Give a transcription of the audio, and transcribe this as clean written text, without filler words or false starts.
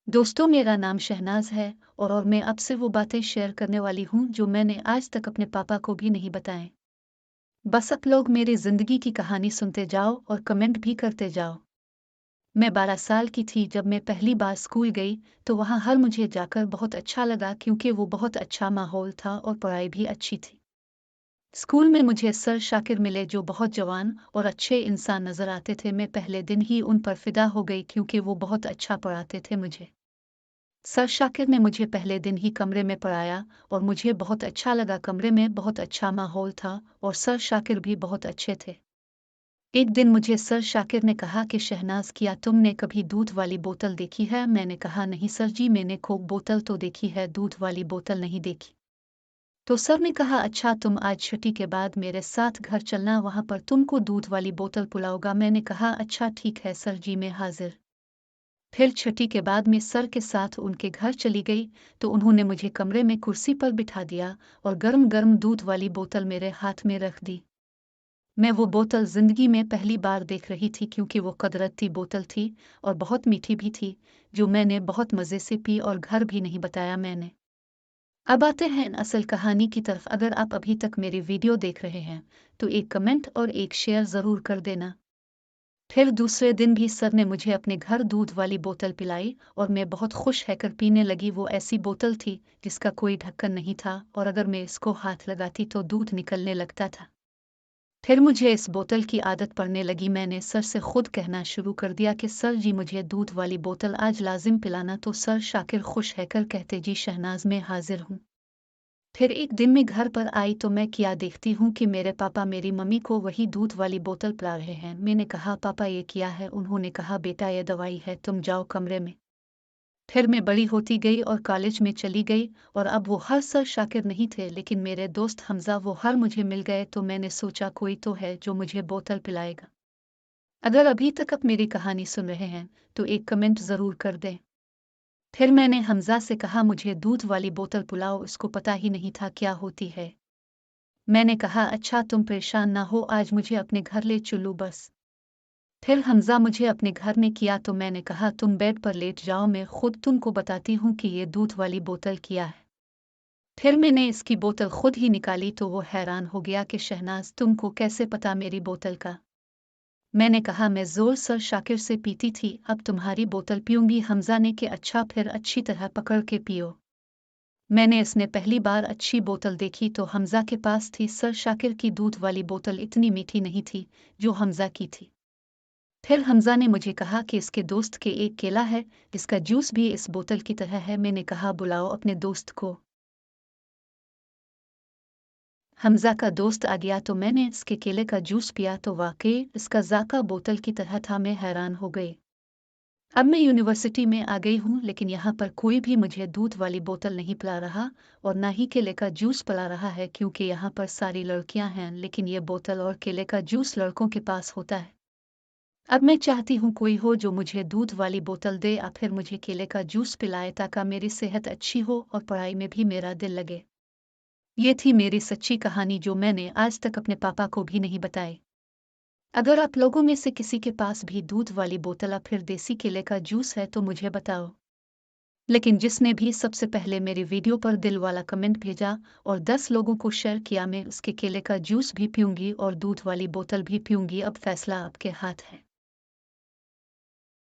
दोस्तों, मेरा नाम शहनाज है और मैं आपसे वो बातें शेयर करने वाली हूँ जो मैंने आज तक अपने पापा को भी नहीं बताएं। बस आप लोग मेरी जिंदगी की कहानी सुनते जाओ और कमेंट भी करते जाओ। मैं 12 साल की थी जब मैं पहली बार स्कूल गई, तो वहाँ हर मुझे जाकर बहुत अच्छा लगा क्योंकि वो बहुत अच्छा माहौल था और पढ़ाई भी अच्छी थी। स्कूल में मुझे सर शाकिर मिले जो बहुत जवान और अच्छे इंसान नजर आते थे। मैं पहले दिन ही उन पर फिदा हो गई क्योंकि वो बहुत अच्छा पढ़ाते थे मुझे। सर शाकिर ने मुझे पहले दिन ही कमरे में पढ़ाया और मुझे बहुत अच्छा लगा। कमरे में बहुत अच्छा माहौल था और सर शाकिर भी बहुत अच्छे थे। एक दिन मुझे सर शाकिर ने कहा कि शहनाज, क्या तुमने कभी दूध वाली बोतल देखी है? मैंने कहा, नहीं सर जी, मैंने कोक बोतल तो देखी है, दूध वाली बोतल नहीं देखी। तो सर ने कहा, अच्छा तुम आज छुट्टी के बाद मेरे साथ घर चलना, वहां पर तुमको दूध वाली बोतल पिलाऊंगा। मैंने कहा, अच्छा ठीक है सर जी, मैं हाजिर। फिर छुट्टी के बाद मैं सर के साथ उनके घर चली गई, तो उन्होंने मुझे कमरे में कुर्सी पर बिठा दिया और गर्म गर्म दूध वाली बोतल मेरे हाथ में रख दी। मैं वो बोतल जिंदगी में पहली बार देख रही थी क्योंकि वो कुदरती बोतल थी और बहुत मीठी भी थी, जो मैंने बहुत मज़े से पी और घर भी नहीं बताया मैंने। अब आते हैं असल कहानी की तरफ। अगर आप अभी तक मेरी वीडियो देख रहे हैं तो एक कमेंट और एक शेयर ज़रूर कर देना। फिर दूसरे दिन भी सर ने मुझे अपने घर दूध वाली बोतल पिलाई और मैं बहुत खुश रहकर पीने लगी। वो ऐसी बोतल थी जिसका कोई ढक्कन नहीं था और अगर मैं इसको हाथ लगाती तो दूध निकलने लगता था। फिर मुझे इस बोतल की आदत पड़ने लगी। मैंने सर से खुद कहना शुरू कर दिया कि सर जी, मुझे दूध वाली बोतल आज लाजिम पिलाना। तो सर शाकिर खुश रहकर कहते, जी शहनाज, मैं हाजिर हूँ। फिर एक दिन मैं घर पर आई तो मैं क्या देखती हूँ कि मेरे पापा मेरी मम्मी को वही दूध वाली बोतल पिला रहे हैं। मैंने कहा, पापा ये क्या है? उन्होंने कहा, बेटा ये दवाई है, तुम जाओ कमरे में। फिर मैं बड़ी होती गई और कॉलेज में चली गई और अब वो हर सर शाकिर नहीं थे, लेकिन मेरे दोस्त हमजा वो हर मुझे मिल गए। तो मैंने सोचा कोई तो है जो मुझे बोतल पिलाएगा। अगर अभी तक आप मेरी कहानी सुन रहे हैं तो एक कमेंट ज़रूर कर दें। फिर मैंने हमजा से कहा, मुझे दूध वाली बोतल पिलाओ, उसको पता ही नहीं था क्या होती है। मैंने कहा, अच्छा तुम परेशान ना हो, आज मुझे अपने घर ले चलो बस। फिर हमजा मुझे अपने घर में किया तो मैंने कहा, तुम बेड पर लेट जाओ, मैं खुद तुमको बताती हूँ कि ये दूध वाली बोतल क्या है। फिर मैंने इसकी बोतल खुद ही निकाली तो वो हैरान हो गया कि शहनाज, तुमको कैसे पता मेरी बोतल का? मैंने कहा, मैं जोर सर शाकिर से पीती थी, अब तुम्हारी बोतल पीऊंगी। हमजा ने कि अच्छा, फिर अच्छी तरह पकड़ के पियो। मैंने इसने पहली बार अच्छी बोतल देखी तो हमजा के पास थी। सर शाकिर की दूध वाली बोतल इतनी मीठी नहीं थी जो हमजा की थी। फिर हमजा ने मुझे कहा कि इसके दोस्त के एक केला है जिसका जूस भी इस बोतल की तरह है। मैंने कहा, बुलाओ अपने दोस्त को। हमजा का दोस्त आ गया तो मैंने इसके केले का जूस पिया तो वाकई इसका जाका बोतल की तरह था। मैं हैरान हो गई। अब मैं यूनिवर्सिटी में आ गई हूँ, लेकिन यहाँ पर कोई भी मुझे दूध वाली बोतल नहीं पिला रहा और ना ही केले का जूस पिला रहा है, क्योंकि यहाँ पर सारी लड़कियाँ हैं, लेकिन ये बोतल और केले का जूस लड़कों के पास होता है। अब मैं चाहती हूँ कोई हो जो मुझे दूध वाली बोतल दे या फिर मुझे केले का जूस पिलाए, ताकि मेरी सेहत अच्छी हो और पढ़ाई में भी मेरा दिल लगे। ये थी मेरी सच्ची कहानी जो मैंने आज तक अपने पापा को भी नहीं बताई। अगर आप लोगों में से किसी के पास भी दूध वाली बोतल या फिर देसी केले का जूस है तो मुझे बताओ। लेकिन जिसने भी सबसे पहले मेरी वीडियो पर दिल वाला कमेंट भेजा और 10 लोगों को शेयर किया, मैं उसके केले का जूस भी पीऊंगी और दूध वाली बोतल भी पीऊंगी। अब फैसला आपके हाथ है।